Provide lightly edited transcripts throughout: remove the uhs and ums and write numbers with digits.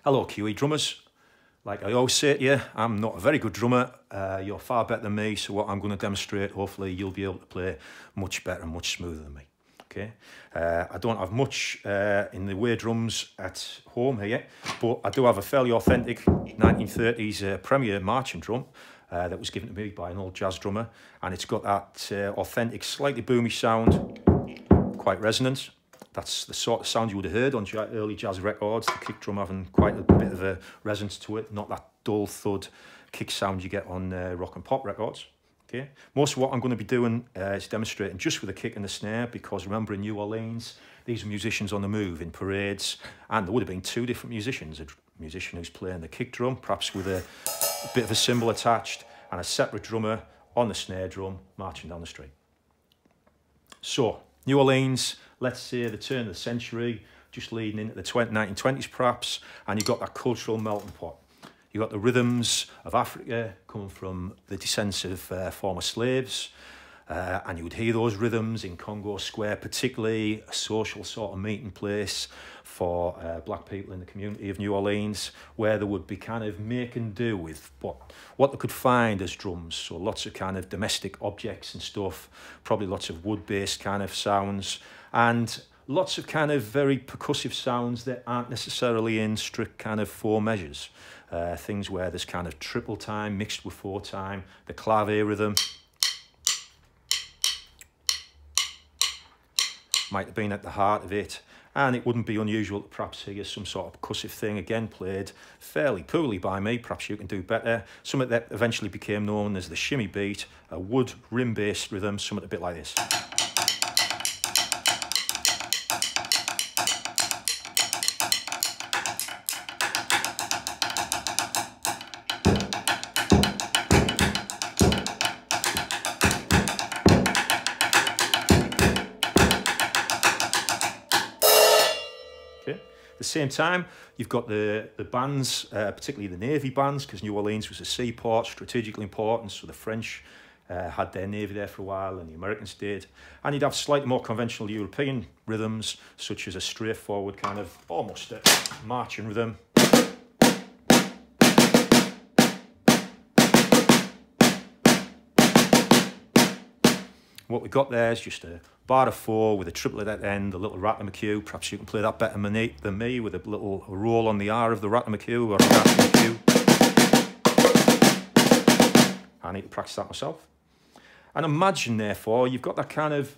Hello QE drummers. Like I always say to you, I'm not a very good drummer. You're far better than me, so what I'm going to demonstrate, hopefully you'll be able to play much better and much smoother than me. Okay, I don't have much in the way drums at home here, but I do have a fairly authentic 1930s Premier marching drum that was given to me by an old jazz drummer, and it's got that authentic, slightly boomy sound, quite resonant. That's the sort of sound you would have heard on early jazz records, the kick drum having quite a bit of a resonance to it, not that dull thud kick sound you get on rock and pop records. Okay. Most of what I'm going to be doing is demonstrating just with the kick and the snare, because remember in New Orleans, these are musicians on the move in parades, and there would have been two different musicians, a musician who's playing the kick drum, perhaps with a bit of a cymbal attached, and a separate drummer on the snare drum marching down the street. So, New Orleans, let's say the turn of the century, just leading into the 1920s perhaps, and you've got that cultural melting pot. You've got the rhythms of Africa coming from the descendants of former slaves, and you would hear those rhythms in Congo Square, particularly a social sort of meeting place for black people in the community of New Orleans, where they would be kind of making do with what they could find as drums. So lots of kind of domestic objects and stuff, probably lots of wood-based kind of sounds, and lots of kind of very percussive sounds that aren't necessarily in strict kind of 4 measures. Things where there's kind of triple time mixed with 4 time, the clave rhythm might have been at the heart of it, and it wouldn't be unusual to perhaps hear some sort of percussive thing again played fairly poorly by me. Perhaps you can do better. Something that eventually became known as the shimmy beat, a wood rim-based rhythm, something a bit like this. At the same time, you've got the bands, particularly the Navy bands, because New Orleans was a seaport, strategically important, so the French had their Navy there for a while, and the Americans did. And you'd have slightly more conventional European rhythms, such as a straightforward kind of almost a marching rhythm. What we've got there is just a bar of 4 with a triplet at the end, a little Rattler McHugh. Perhaps you can play that better than me with a little roll on the R of the Rattler McHugh or a Rattler McHugh. I need to practice that myself. And imagine, therefore, you've got that kind of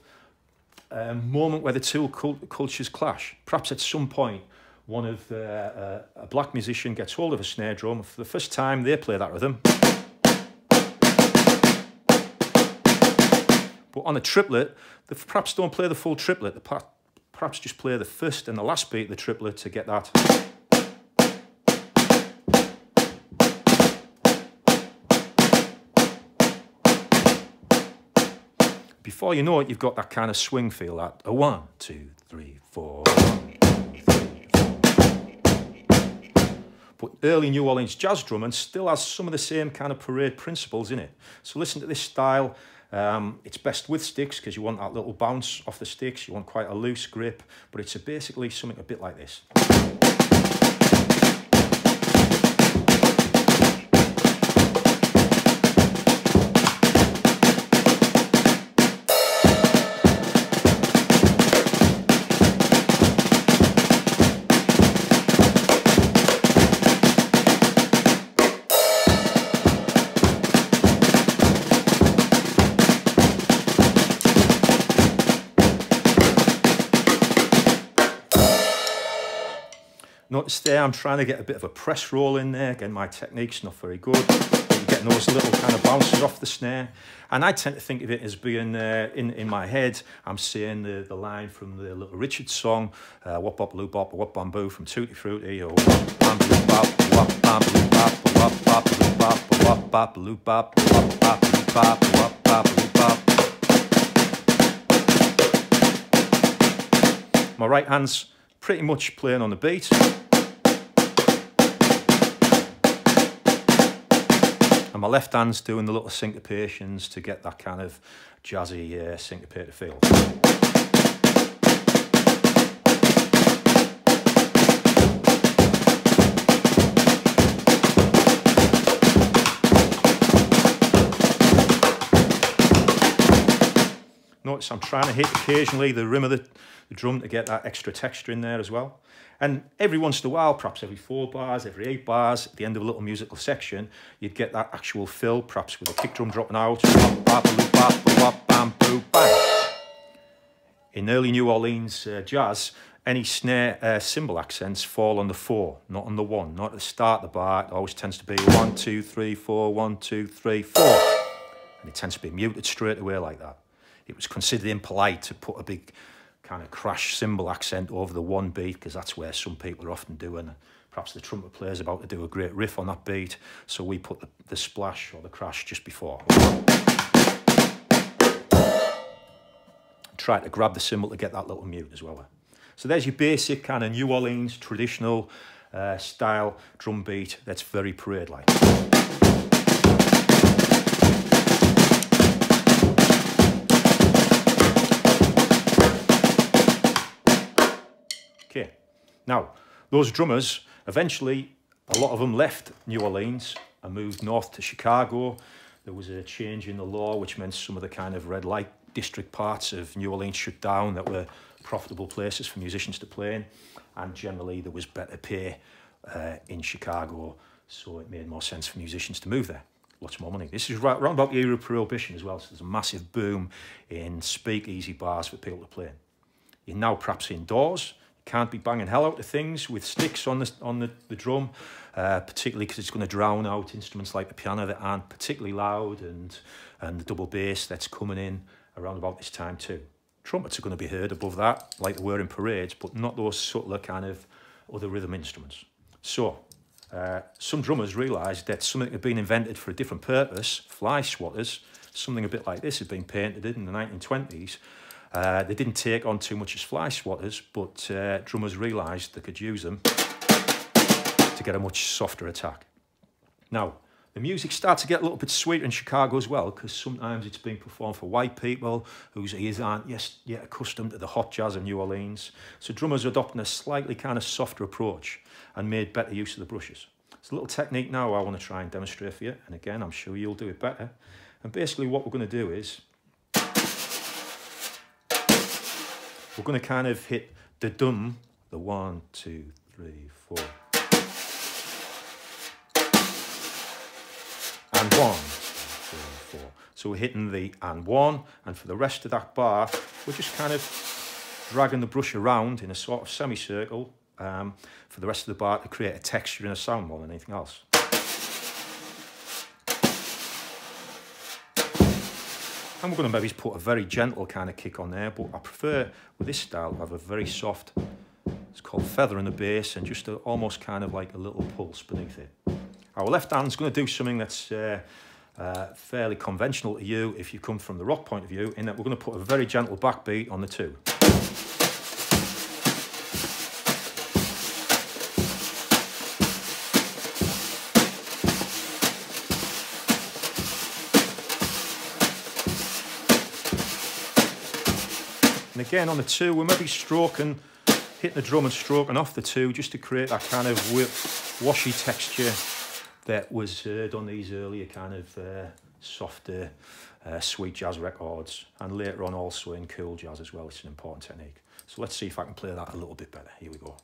moment where the two cultures clash. Perhaps at some point, one of a black musician gets hold of a snare drum. For the first time, they play that rhythm. But on a triplet, they perhaps don't play the full triplet. They perhaps just play the first and the last beat of the triplet to get that. Before you know it, you've got that kind of swing feel, that a 1, 2, 3, 4. 1, 2, 3, 4. But early New Orleans jazz drumming still has some of the same kind of parade principles in it. So listen to this style. It's best with sticks because you want that little bounce off the sticks. You want quite a loose grip, but it's basically something a bit like this. Notice there I'm trying to get a bit of a press roll in there. Again, my technique's not very good. You're getting those little kind of bounces off the snare. And I tend to think of it as being, in my head, I'm saying the line from the Little Richard song, wop bop loo bop, wop bamboo from Tutti Frutti, or wop bam loo bop, wop bam loo bop, wop bop loo bop, wop bop loo bop, wop bop loo bop, wop bop loo bop. My right hand's pretty much playing on the beat. And my left hand's doing the little syncopations to get that kind of jazzy syncopated feel. notice I'm trying to hit occasionally the rim of the drum to get that extra texture in there as well. And every once in a while, perhaps every 4 bars, every 8 bars, at the end of a little musical section, you'd get that actual fill, perhaps with a kick drum dropping out. In early New Orleans jazz, any snare cymbal accents fall on the 4, not on the 1. Not at the start of the bar. It always tends to be 1, 2, 3, 4, 1, 2, 3, 4. And it tends to be muted straight away like that. It was considered impolite to put a big kind of crash cymbal accent over the 1 beat, because that's where some people are often doing. Perhaps the trumpet player's about to do a great riff on that beat, so we put the splash or the crash just before. Try to grab the cymbal to get that little mute as well. So there's your basic kind of New Orleans traditional style drum beat that's very parade-like. Okay, now those drummers, eventually a lot of them left New Orleans and moved north to Chicago. There was a change in the law which meant some of the kind of red light district parts of New Orleans shut down that were profitable places for musicians to play in, and generally there was better pay in Chicago, so it made more sense for musicians to move there. Lots more money. This is right around about the era of Prohibition as well, so there's a massive boom in speakeasy bars for people to play in. You're now perhaps indoors. Can't be banging hell out of things with sticks on the drum, particularly because it's going to drown out instruments like the piano that aren't particularly loud, and the double bass that's coming in around about this time too. Trumpets are going to be heard above that, like they were in parades, but not those subtler kind of other rhythm instruments. So some drummers realised that something had been invented for a different purpose. Fly swatters, something a bit like this had been painted in the 1920s. They didn't take on too much as fly swatters, but drummers realised they could use them to get a much softer attack. Now, the music starts to get a little bit sweeter in Chicago as well, because sometimes it's being performed for white people whose ears aren't yet accustomed to the hot jazz of New Orleans. So drummers are adopting a slightly kind of softer approach and made better use of the brushes. It's a little technique now I want to try and demonstrate for you, and again, I'm sure you'll do it better. And basically what we're going to do is we're going to kind of hit the dum, the 1, 2, 3, 4. And 1, 2, 3, 4. So we're hitting the and 1, and for the rest of that bar, we're just kind of dragging the brush around in a sort of semicircle for the rest of the bar to create a texture and a sound more than anything else. And we're going to maybe put a very gentle kind of kick on there, but I prefer with this style to have a very soft, it's called feather in the bass, and just almost kind of like a little pulse beneath it. Our left hand's going to do something that's fairly conventional to you if you come from the rock point of view, in that we're going to put a very gentle backbeat on the 2. And again on the 2, we're maybe stroking, hitting the drum and stroking off the 2 just to create that kind of washy texture that was heard on these earlier kind of softer, sweet jazz records, and later on also in cool jazz as well. It's an important technique. So let's see if I can play that a little bit better. Here we go.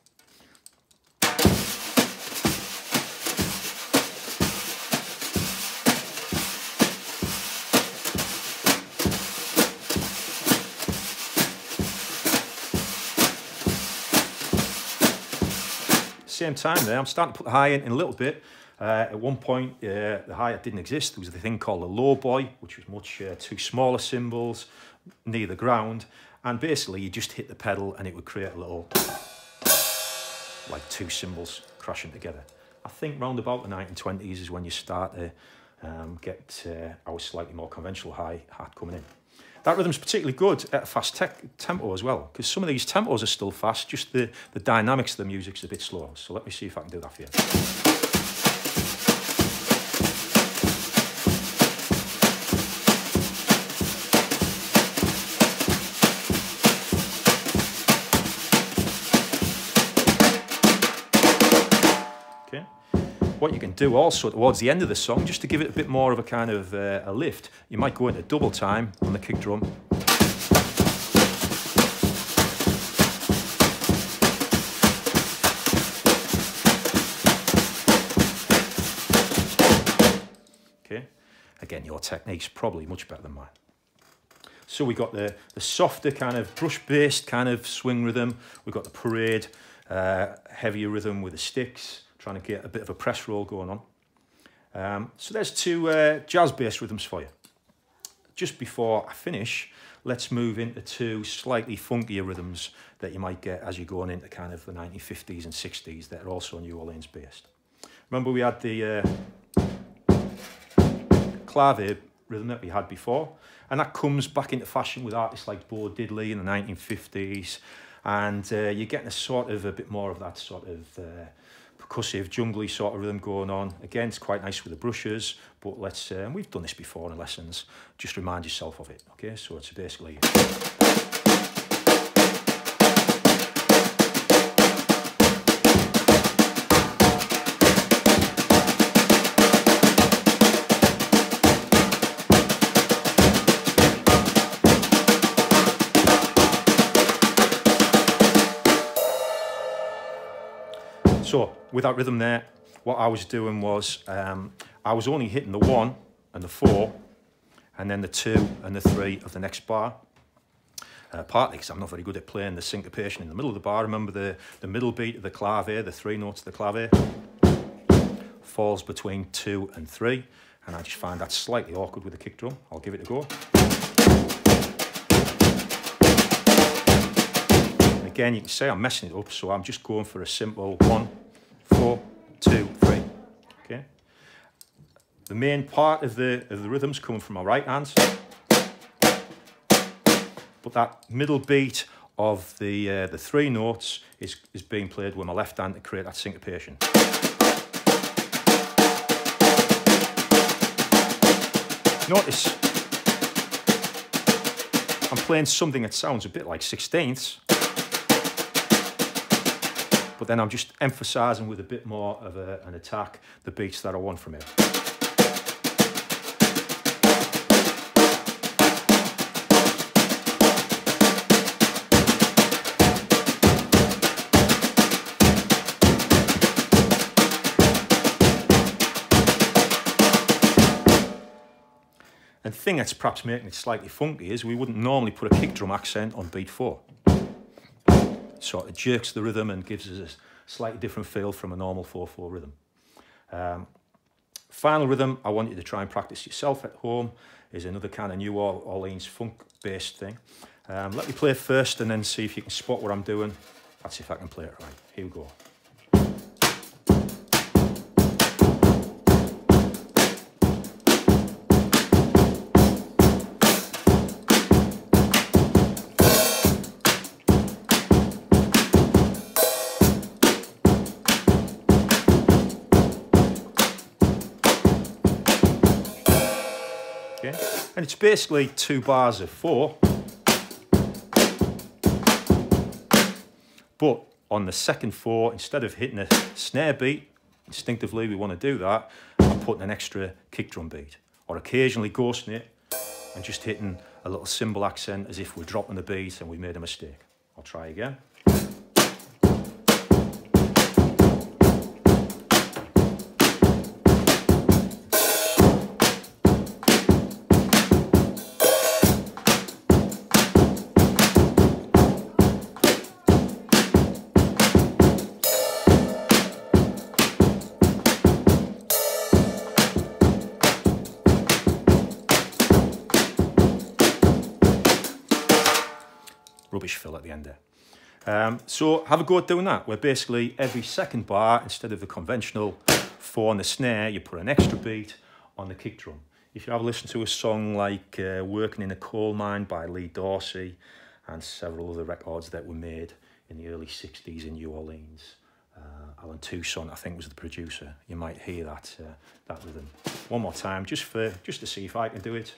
Same time there, I'm starting to put the high in a little bit. At one point, the hi-hat didn't exist. There was a thing called a low boy, which was much two smaller cymbals near the ground. And basically, you just hit the pedal and it would create a little, like 2 cymbals crashing together. I think round about the 1920s is when you start to get our slightly more conventional hi-hat coming in. That rhythm's particularly good at a fast tempo as well, because some of these tempos are still fast, just the dynamics of the music's a bit slow. So let me see if I can do that for you. What you can do also towards the end of the song, just to give it a bit more of a kind of a lift, you might go into double time on the kick drum. again, your technique's probably much better than mine. So we got the softer kind of brush-based kind of swing rhythm. We've got the parade, heavier rhythm with the sticks, trying to get a bit of a press roll going on. So there's two jazz-based rhythms for you. Just before I finish, let's move into two slightly funkier rhythms that you might get as you're going into kind of the 1950s and 60s that are also New Orleans based. Remember we had the clave rhythm that we had before, and that comes back into fashion with artists like Bo Diddley in the 1950s, and you're getting a bit more of that sort of percussive, jungly sort of rhythm going on. Again, it's quite nice with the brushes, but let's, we've done this before in lessons, just remind yourself of it, okay? So it's basically... So with that rhythm there, what I was doing was I was only hitting the 1 and the 4 and then the 2 and the 3 of the next bar. Partly because I'm not very good at playing the syncopation in the middle of the bar. Remember the middle beat of the clave, the 3 notes of the clave, falls between 2 and 3, and I just find that slightly awkward with the kick drum. I'll give it a go. Again, you can say I'm messing it up, so I'm just going for a simple 1, 4, 2, 3. Okay. The main part of the rhythm's coming from my right hand, but that middle beat of the 3 notes is being played with my left hand to create that syncopation. Notice I'm playing something that sounds a bit like 16ths. But then I'm just emphasising with a bit more of an attack the beats that I want from it. And the thing that's perhaps making it slightly funky is we wouldn't normally put a kick drum accent on beat 4. Sort of jerks the rhythm and gives us a slightly different feel from a normal 4/4 rhythm. Final rhythm I want you to try and practice yourself at home is another kind of New Orleans funk-based thing. Let me play first and then see if you can spot what I'm doing. Let's see if I can play it right. Here we go. Okay. And it's basically 2 bars of 4, but on the second 4, instead of hitting a snare beat, instinctively we want to do that, I'm putting an extra kick drum beat, or occasionally ghosting it and just hitting a little cymbal accent as if we're dropping the beat and we made a mistake. I'll try again. Rubbish fill at the end there. So have a go at doing that, where basically every second bar, instead of the conventional 4 on the snare, you put an extra beat on the kick drum. If you have a listen to a song like Working in a Coal Mine by Lee Dorsey and several other records that were made in the early 60s in New Orleans, Alan Toussaint, I think, was the producer, you might hear that rhythm. One more time, just to see if I can do it.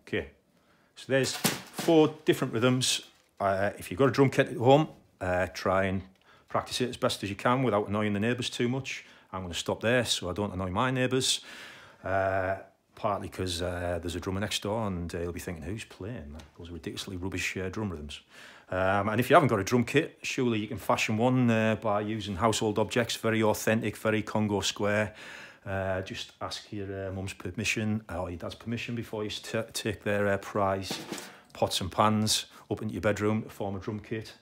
Okay, so there's 4 different rhythms. If you've got a drum kit at home, try and practice it as best as you can without annoying the neighbours too much. I'm going to stop there so I don't annoy my neighbours. partly because there's a drummer next door and he'll be thinking, who's playing those ridiculously rubbish drum rhythms? And if you haven't got a drum kit, surely you can fashion one by using household objects, very authentic, very Congo square. Just ask your mum's permission or your dad's permission before you take their prize pots and pans up into your bedroom to form a drum kit.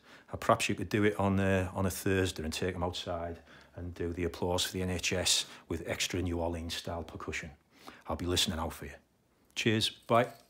Perhaps you could do it on a Thursday and take them outside and do the applause for the NHS with extra New Orleans style percussion. I'll be listening out for you. Cheers, bye.